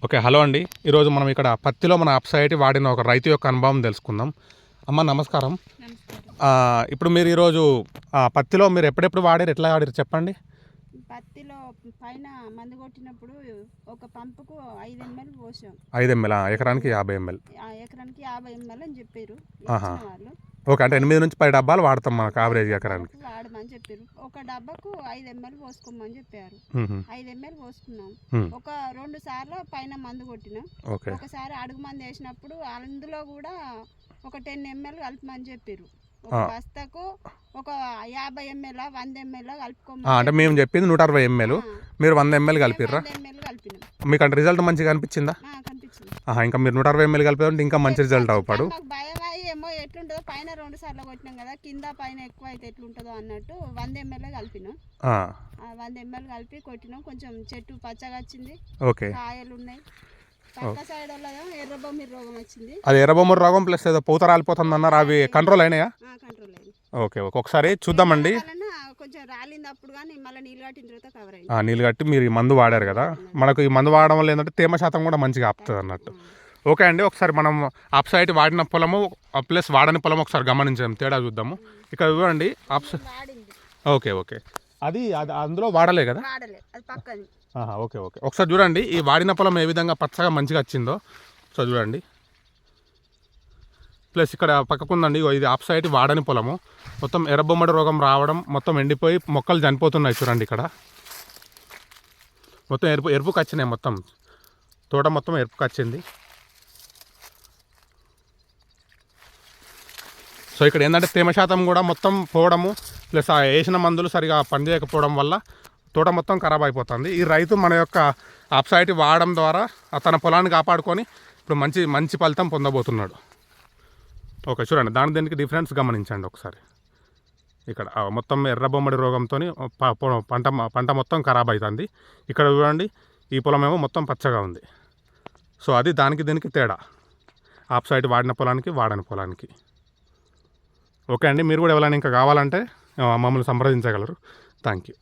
Okay. Hello అండి. ఈరోజు మనం ఇక్కడ పత్తిలో మన అప్సైటీ వాడిన ఒక రైతు యొక్క అనుభవం తెలుసుకుందాం. అమ్మ నమస్కారం. ఇప్పుడు మీరు ఈరోజు పత్తిలో మీరు ఎప్పుడెప్పుడు వాడారు, ఎట్లా వాడారు చెప్పండి? పత్తిలో పైన మందు కొట్టినప్పుడు ఒక పంపుకు 5 ml పోసాం. 5 ml ఎకరానికి 50 ml. ఎకరానికి 50 ml అని చెప్పారు వాళ్ళు. ఓకే. అంటే 8 నుంచి 10 డబ్బాలు వాడతాం మనకు యావరేజ్ ఎకరానికి. వాడమని చెప్పారు. ఒక డబ్బాకు 5 ml పోసుకోమని చెప్పారు. 5 ml పోసుకున్నాం. ఒక 2 సార్లు పైన మందు కొట్టినాం. ఒకసారి అడుగు మందు వేసినప్పుడు అందులో కూడా ఒక 10 ml కలపమని చెప్పారు. ఒక బస్తాకు ఒక 50 ml 100 ml కలుపుకోమని. అంటే మేము చెప్పింది 160 ml, మీరు 100 ml కలిపిర్రా? మీకు అంటే రిజల్ట్ మంచిగా అనిపించిందా? ఇంకా మీరు 160 ml కలిపి ఇంకా మంచి రిజల్ట్ అవుతాడు. భయం ఏమో ఎట్లుంటుందో, పైన 2 సార్లు కొట్టినాం కదా, కింద పైన ఎక్కువ అయితే ఎట్లుంటుందో అన్నట్టు 100 ml కలిపినాం. 100 ml కలిపి కొట్టినాం. కొంచెం చెట్టు పచ్చగా వచ్చింది, కాయలు ఉన్నాయి. పక్క సైడ్ ఎర్రబొమ్మిరి రోగం వచ్చింది. అది ఎర్రబొమ్మిరి రోగం ప్లస్ ఏదో పూత రాలిపోతుంది అన్నారు, అవి కంట్రోల్ అయినాయా? కంట్రోల్ అయింది. ఓకే. ఒకసారి చూద్దామండి. కొంచెం రాలింది అప్పుడు, కానీ మళ్ళీ నీళ్ళు కట్టిన తర్వాత కవర్ అయింది. నీళ్ళు కట్టి మీరు ఈ మందు వాడారు కదా, మనకు ఈ మందు వాడడం వల్ల ఏంటంటే తేమ శాతం కూడా మంచిగా ఆపుతుంది అన్నట్టు. ఓకే అండి. ఒకసారి మనం అప్సైట్ వాడిన పొలము ప్లస్ వాడని పొలం ఒకసారి గమనించాం, తేడా చూద్దాము. ఇక్కడ చూడండి ఓకే. అది అందులో వాడలే కదా? ఓకే. ఒకసారి చూడండి ఈ వాడిన పొలం ఏ విధంగా పచ్చగా మంచిగా వచ్చిందో. సో చూడండి. ప్లస్ ఇక్కడ పక్కకుందండి, ఇది అప్సైట్ వాడని పొలము. మొత్తం ఎర్రబొమ్మడి రోగం రావడం, మొత్తం ఎండిపోయి మొక్కలు చనిపోతున్నాయి. చూడండి ఇక్కడ మొత్తం ఎరుపుకి వచ్చినాయి, మొత్తం తోట మొత్తం ఎరుపుకి వచ్చింది. సో ఇక్కడ ఏంటంటే తేమ శాతం కూడా మొత్తం పోవడము, ప్లస్ ఆ వేసిన మందులు సరిగా పనిచేయకపోవడం వల్ల తోట మొత్తం ఖరాబ్ అయిపోతుంది. ఈ రైతు మన యొక్క అప్సైట్ వాడడం ద్వారా తన పొలాన్ని కాపాడుకొని ఇప్పుడు మంచి ఫలితం పొందబోతున్నాడు. ఓకే. చూడండి దీనికి డిఫరెన్స్ గమనించండి ఒకసారి. ఇక్కడ మొత్తం ఎర్రబొమ్మడి రోగంతో పంట మొత్తం ఖరాబ్ అవుతుంది. ఇక్కడ చూడండి ఈ పొలం ఏమో మొత్తం పచ్చగా ఉంది. సో అది దీనికి తేడా, అప్సైట్ వాడిన పొలానికి వాడని పొలానికి. ఓకే అండి. మీరు కూడా ఎవరైనా ఇంకా కావాలంటే మమ్మల్ని సంప్రదించగలరు. Thank you.